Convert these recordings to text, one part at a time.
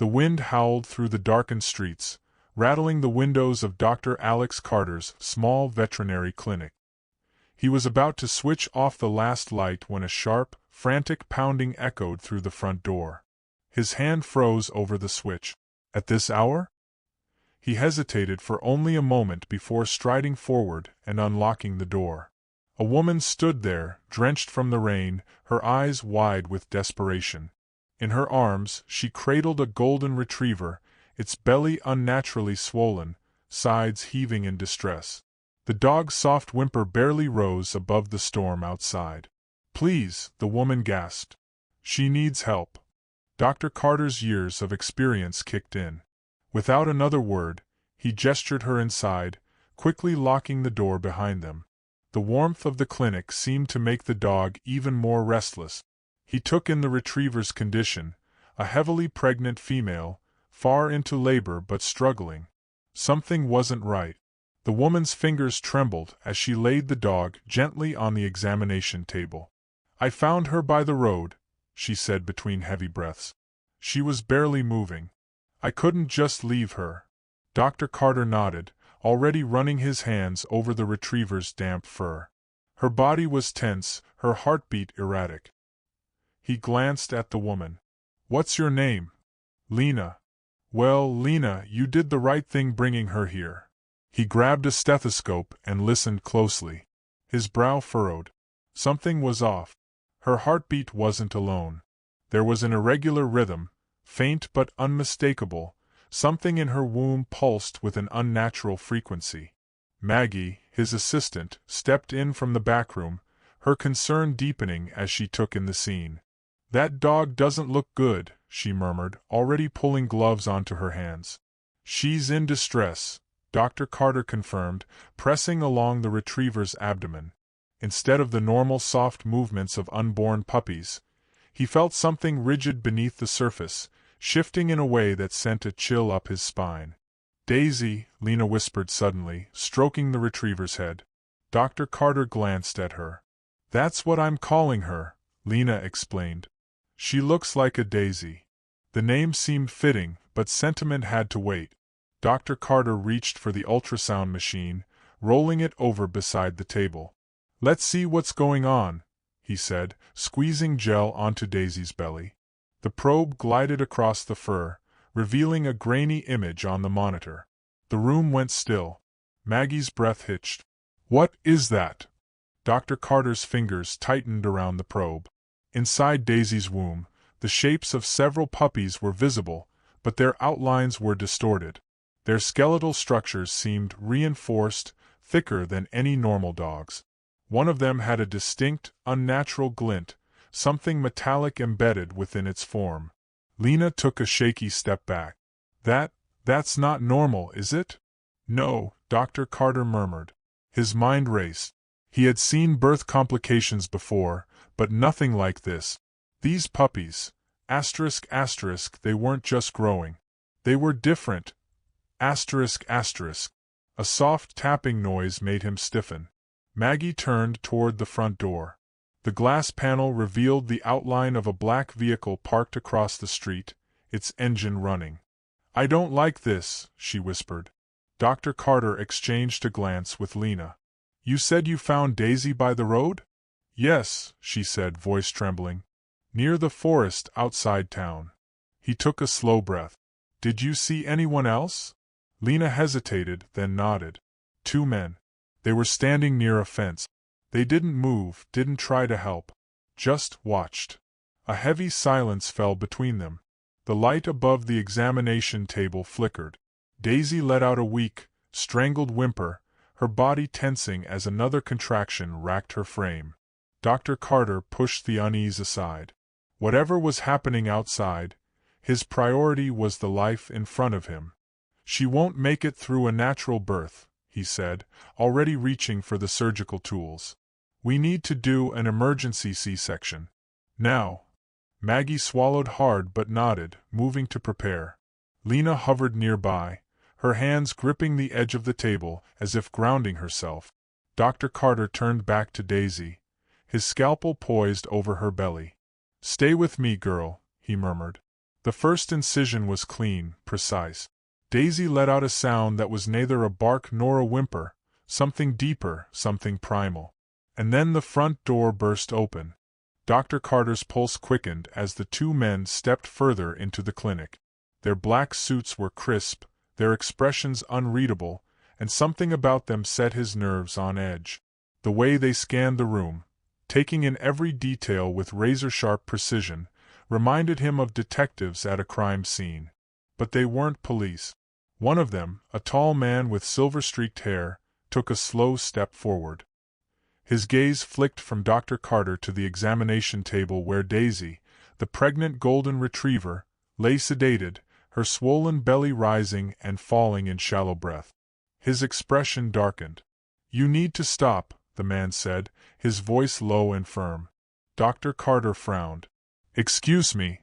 The wind howled through the darkened streets, rattling the windows of Dr. Alex Carter's small veterinary clinic. He was about to switch off the last light when a sharp, frantic pounding echoed through the front door. His hand froze over the switch. At this hour? He hesitated for only a moment before striding forward and unlocking the door. A woman stood there, drenched from the rain, her eyes wide with desperation. In her arms, she cradled a golden retriever, its belly unnaturally swollen, sides heaving in distress. The dog's soft whimper barely rose above the storm outside. "Please," the woman gasped. "She needs help." Dr. Carter's years of experience kicked in. Without another word, he gestured her inside, quickly locking the door behind them. The warmth of the clinic seemed to make the dog even more restless. He took in the retriever's condition, a heavily pregnant female, far into labor but struggling. Something wasn't right. The woman's fingers trembled as she laid the dog gently on the examination table. "I found her by the road," she said between heavy breaths. "She was barely moving. I couldn't just leave her." Dr. Carter nodded, already running his hands over the retriever's damp fur. Her body was tense, her heartbeat erratic. He glanced at the woman. "What's your name?" "Lena." "Well, Lena, you did the right thing bringing her here." He grabbed a stethoscope and listened closely. His brow furrowed. Something was off. Her heartbeat wasn't alone. There was an irregular rhythm, faint but unmistakable. Something in her womb pulsed with an unnatural frequency. Maggie, his assistant, stepped in from the back room, her concern deepening as she took in the scene. "That dog doesn't look good," she murmured, already pulling gloves onto her hands. "She's in distress," Dr. Carter confirmed, pressing along the retriever's abdomen. Instead of the normal soft movements of unborn puppies, he felt something rigid beneath the surface, shifting in a way that sent a chill up his spine. "Daisy," Lena whispered suddenly, stroking the retriever's head. Dr. Carter glanced at her. "That's what I'm calling her," Lena explained. "She looks like a daisy." The name seemed fitting, but sentiment had to wait. Dr. Carter reached for the ultrasound machine, rolling it over beside the table. "Let's see what's going on," he said, squeezing gel onto Daisy's belly. The probe glided across the fur, revealing a grainy image on the monitor. The room went still. Maggie's breath hitched. "What is that?" Dr. Carter's fingers tightened around the probe. Inside Daisy's womb, the shapes of several puppies were visible, but their outlines were distorted. Their skeletal structures seemed reinforced, thicker than any normal dog's. One of them had a distinct, unnatural glint, something metallic embedded within its form. Lena took a shaky step back. That's not normal, is it?" "No," Dr. Carter murmured. His mind raced. He had seen birth complications before, but nothing like this. These puppies, they weren't just growing. They were different. A soft tapping noise made him stiffen. Maggie turned toward the front door. The glass panel revealed the outline of a black vehicle parked across the street, its engine running. "I don't like this," she whispered. Dr. Carter exchanged a glance with Lena. "You said you found Daisy by the road?" "Yes," she said, voice trembling. "Near the forest outside town." He took a slow breath. "Did you see anyone else?" Lena hesitated, then nodded. "Two men. They were standing near a fence. They didn't move, didn't try to help. Just watched." A heavy silence fell between them. The light above the examination table flickered. Daisy let out a weak, strangled whimper, her body tensing as another contraction racked her frame. Dr. Carter pushed the unease aside. Whatever was happening outside, his priority was the life in front of him. "She won't make it through a natural birth," he said, already reaching for the surgical tools. "We need to do an emergency C-section. Now." Maggie swallowed hard but nodded, moving to prepare. Lena hovered nearby, her hands gripping the edge of the table as if grounding herself. Dr. Carter turned back to Daisy, his scalpel poised over her belly. "Stay with me, girl," he murmured. The first incision was clean, precise. Daisy let out a sound that was neither a bark nor a whimper, something deeper, something primal. And then the front door burst open. Dr. Carter's pulse quickened as the two men stepped further into the clinic. Their black suits were crisp, their expressions unreadable, and something about them set his nerves on edge. The way they scanned the room, taking in every detail with razor-sharp precision, reminded him of detectives at a crime scene. But they weren't police. One of them, a tall man with silver-streaked hair, took a slow step forward. His gaze flicked from Dr. Carter to the examination table where Daisy, the pregnant golden retriever, lay sedated, her swollen belly rising and falling in shallow breath. His expression darkened. "You need to stop," the man said, his voice low and firm. Dr. Carter frowned. "Excuse me."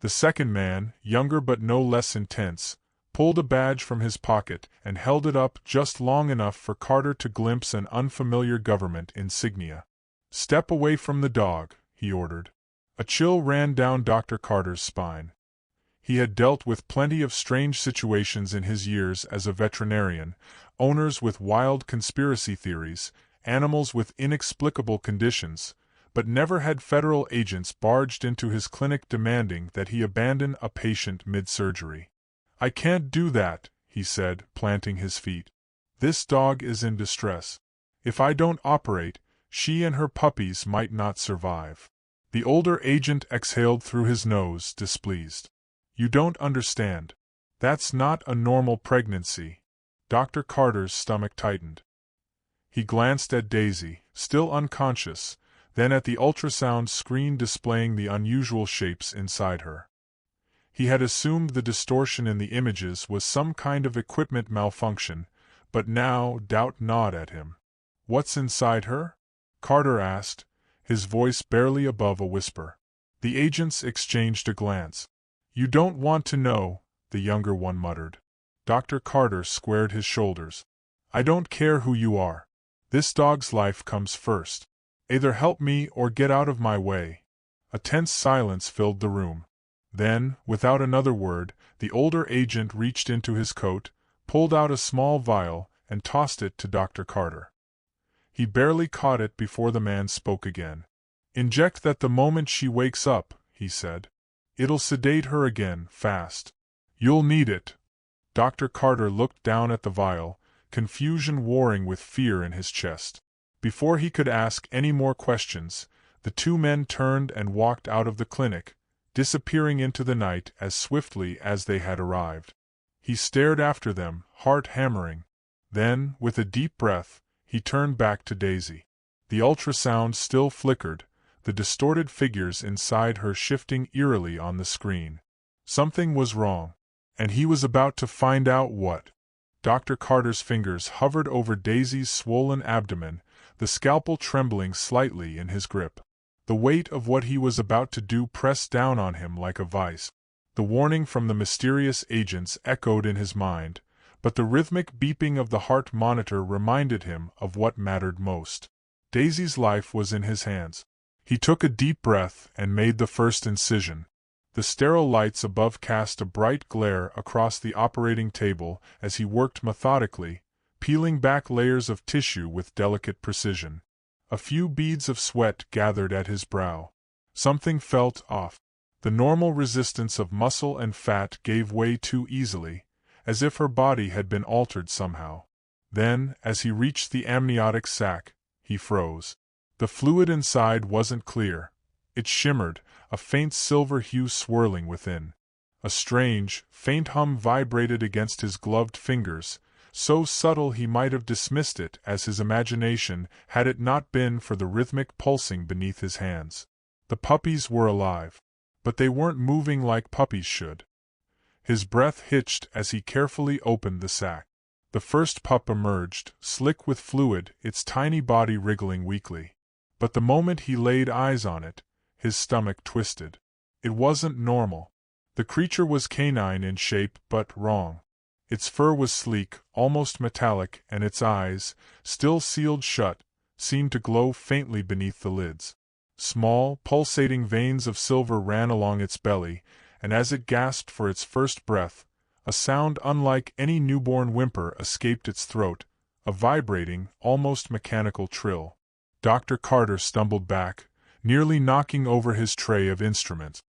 The second man, younger but no less intense, pulled a badge from his pocket and held it up just long enough for Carter to glimpse an unfamiliar government insignia. "Step away from the dog," he ordered. A chill ran down Dr. Carter's spine. He had dealt with plenty of strange situations in his years as a veterinarian, owners with wild conspiracy theories, animals with inexplicable conditions, but never had federal agents barged into his clinic demanding that he abandon a patient mid-surgery. "I can't do that," he said, planting his feet. "This dog is in distress. If I don't operate, she and her puppies might not survive." The older agent exhaled through his nose, displeased. "You don't understand. That's not a normal pregnancy." Dr. Carter's stomach tightened. He glanced at Daisy, still unconscious, then at the ultrasound screen displaying the unusual shapes inside her. He had assumed the distortion in the images was some kind of equipment malfunction, but now doubt gnawed at him. "What's inside her?" Carter asked, his voice barely above a whisper. The agents exchanged a glance. "You don't want to know," the younger one muttered. Dr. Carter squared his shoulders. "I don't care who you are. This dog's life comes first. Either help me or get out of my way." A tense silence filled the room. Then, without another word, the older agent reached into his coat, pulled out a small vial, and tossed it to Dr. Carter. He barely caught it before the man spoke again. "Inject that the moment she wakes up," he said. "It'll sedate her again, fast. You'll need it." Dr. Carter looked down at the vial, confusion warring with fear in his chest. Before he could ask any more questions, the two men turned and walked out of the clinic, disappearing into the night as swiftly as they had arrived. He stared after them, heart hammering. Then, with a deep breath, he turned back to Daisy. The ultrasound still flickered, the distorted figures inside her shifting eerily on the screen. Something was wrong, and he was about to find out what. Dr. Carter's fingers hovered over Daisy's swollen abdomen, the scalpel trembling slightly in his grip. The weight of what he was about to do pressed down on him like a vice. The warning from the mysterious agents echoed in his mind, but the rhythmic beeping of the heart monitor reminded him of what mattered most. Daisy's life was in his hands. He took a deep breath and made the first incision. The sterile lights above cast a bright glare across the operating table as he worked methodically, peeling back layers of tissue with delicate precision. A few beads of sweat gathered at his brow. Something felt off. The normal resistance of muscle and fat gave way too easily, as if her body had been altered somehow. Then, as he reached the amniotic sac, he froze. The fluid inside wasn't clear. It shimmered, a faint silver hue swirling within. A strange, faint hum vibrated against his gloved fingers, so subtle he might have dismissed it as his imagination had it not been for the rhythmic pulsing beneath his hands. The puppies were alive. But they weren't moving like puppies should. His breath hitched as he carefully opened the sac. The first pup emerged, slick with fluid, its tiny body wriggling weakly. But the moment he laid eyes on it, his stomach twisted. It wasn't normal. The creature was canine in shape but wrong. Its fur was sleek, almost metallic, and its eyes, still sealed shut, seemed to glow faintly beneath the lids. Small, pulsating veins of silver ran along its belly, and as it gasped for its first breath, a sound unlike any newborn whimper escaped its throat, a vibrating, almost mechanical trill. Dr. Carter stumbled back, nearly knocking over his tray of instruments.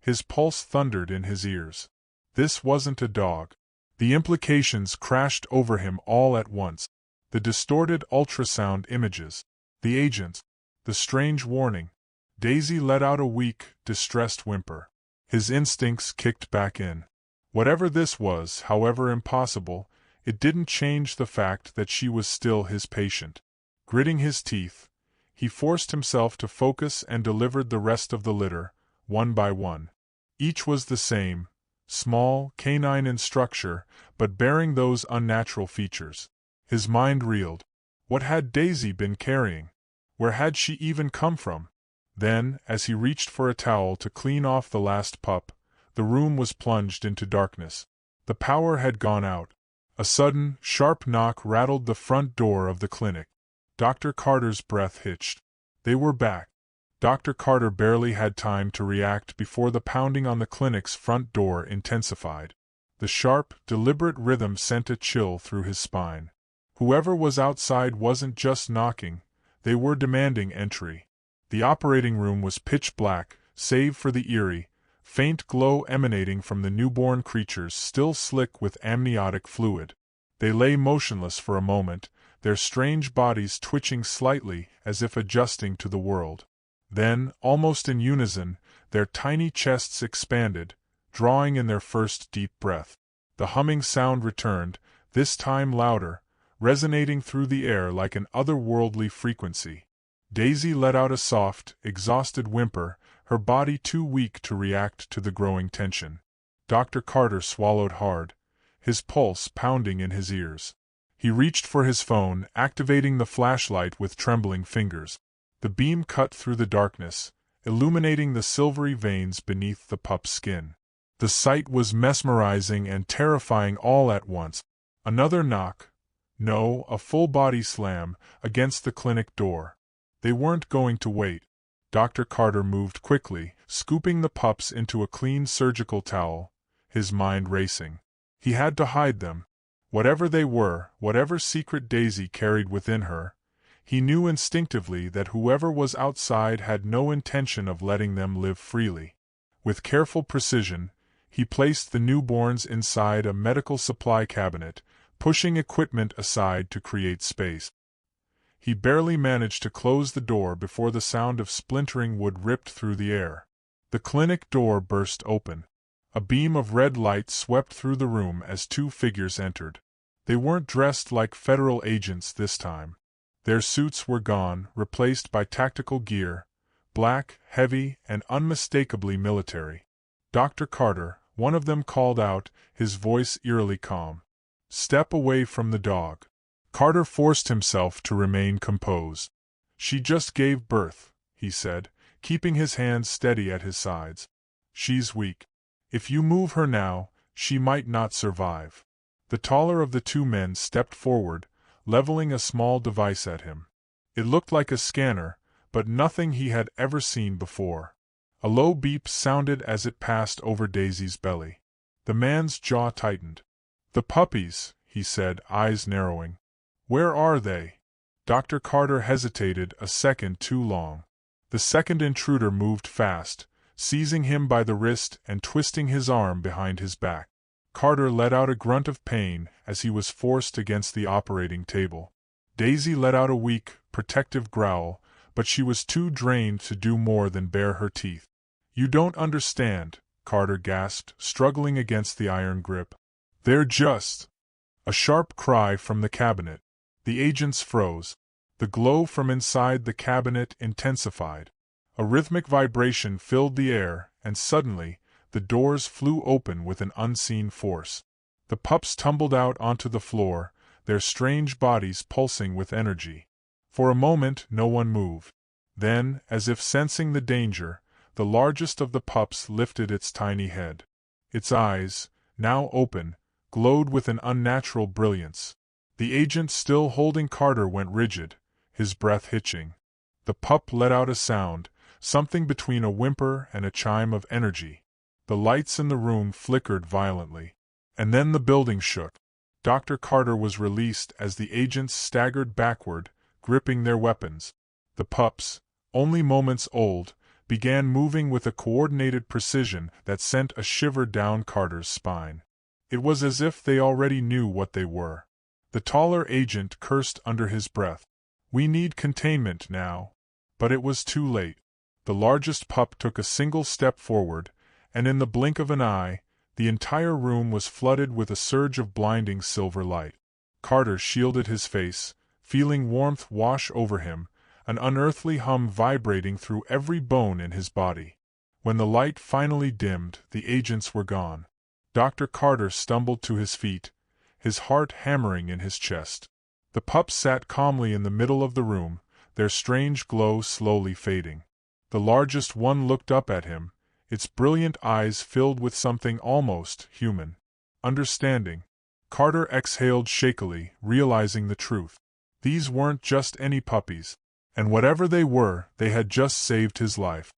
His pulse thundered in his ears. This wasn't a dog. The implications crashed over him all at once. The distorted ultrasound images, the agents, the strange warning. Daisy let out a weak, distressed whimper. His instincts kicked back in. Whatever this was, however impossible, it didn't change the fact that she was still his patient. Gritting his teeth, he forced himself to focus and delivered the rest of the litter, one by one. Each was the same, small, canine in structure, but bearing those unnatural features. His mind reeled. What had Daisy been carrying? Where had she even come from? Then, as he reached for a towel to clean off the last pup, the room was plunged into darkness. The power had gone out. A sudden, sharp knock rattled the front door of the clinic. Dr. Carter's breath hitched. They were back. Dr. Carter barely had time to react before the pounding on the clinic's front door intensified. The sharp, deliberate rhythm sent a chill through his spine. Whoever was outside wasn't just knocking, they were demanding entry. The operating room was pitch black, save for the eerie, faint glow emanating from the newborn creatures still slick with amniotic fluid. They lay motionless for a moment, their strange bodies twitching slightly as if adjusting to the world. Then, almost in unison, their tiny chests expanded, drawing in their first deep breath. The humming sound returned, this time louder, resonating through the air like an otherworldly frequency. Daisy let out a soft, exhausted whimper, her body too weak to react to the growing tension. Dr. Carter swallowed hard, his pulse pounding in his ears. He reached for his phone, activating the flashlight with trembling fingers. The beam cut through the darkness, illuminating the silvery veins beneath the pup's skin. The sight was mesmerizing and terrifying all at once. Another knock. No, a full body slam, against the clinic door. They weren't going to wait. Dr. Carter moved quickly, scooping the pups into a clean surgical towel, his mind racing. He had to hide them. Whatever they were, whatever secret Daisy carried within her, he knew instinctively that whoever was outside had no intention of letting them live freely. With careful precision, he placed the newborns inside a medical supply cabinet, pushing equipment aside to create space. He barely managed to close the door before the sound of splintering wood ripped through the air. The clinic door burst open. A beam of red light swept through the room as two figures entered. They weren't dressed like federal agents this time. Their suits were gone, replaced by tactical gear, black, heavy, and unmistakably military. Dr. Carter, one of them called out, his voice eerily calm. "Step away from the dog." Carter forced himself to remain composed. "She just gave birth," he said, keeping his hands steady at his sides. "She's weak. If you move her now, she might not survive." The taller of the two men stepped forward, leveling a small device at him. It looked like a scanner, but nothing he had ever seen before. A low beep sounded as it passed over Daisy's belly. The man's jaw tightened. "The puppies," he said, eyes narrowing. "Where are they?" Dr. Carter hesitated a second too long. The second intruder moved fast, seizing him by the wrist and twisting his arm behind his back. Carter let out a grunt of pain as he was forced against the operating table. Daisy let out a weak, protective growl, but she was too drained to do more than bare her teeth. "You don't understand," Carter gasped, struggling against the iron grip. "They're just—" A sharp cry from the cabinet. The agents froze. The glow from inside the cabinet intensified. A rhythmic vibration filled the air, and suddenly, the doors flew open with an unseen force. The pups tumbled out onto the floor, their strange bodies pulsing with energy. For a moment no one moved. Then, as if sensing the danger, the largest of the pups lifted its tiny head. Its eyes, now open, glowed with an unnatural brilliance. The agent still holding Carter went rigid, his breath hitching. The pup let out a sound, something between a whimper and a chime of energy. The lights in the room flickered violently. And then the building shook. Dr. Carter was released as the agents staggered backward, gripping their weapons. The pups, only moments old, began moving with a coordinated precision that sent a shiver down Carter's spine. It was as if they already knew what they were. The taller agent cursed under his breath. "We need containment now." But it was too late. The largest pup took a single step forward, and in the blink of an eye, the entire room was flooded with a surge of blinding silver light. Carter shielded his face, feeling warmth wash over him, an unearthly hum vibrating through every bone in his body. When the light finally dimmed, the agents were gone. Dr. Carter stumbled to his feet, his heart hammering in his chest. The pups sat calmly in the middle of the room, their strange glow slowly fading. The largest one looked up at him, its brilliant eyes filled with something almost human. Understanding. Carter exhaled shakily, realizing the truth. These weren't just any puppies. And whatever they were, they had just saved his life.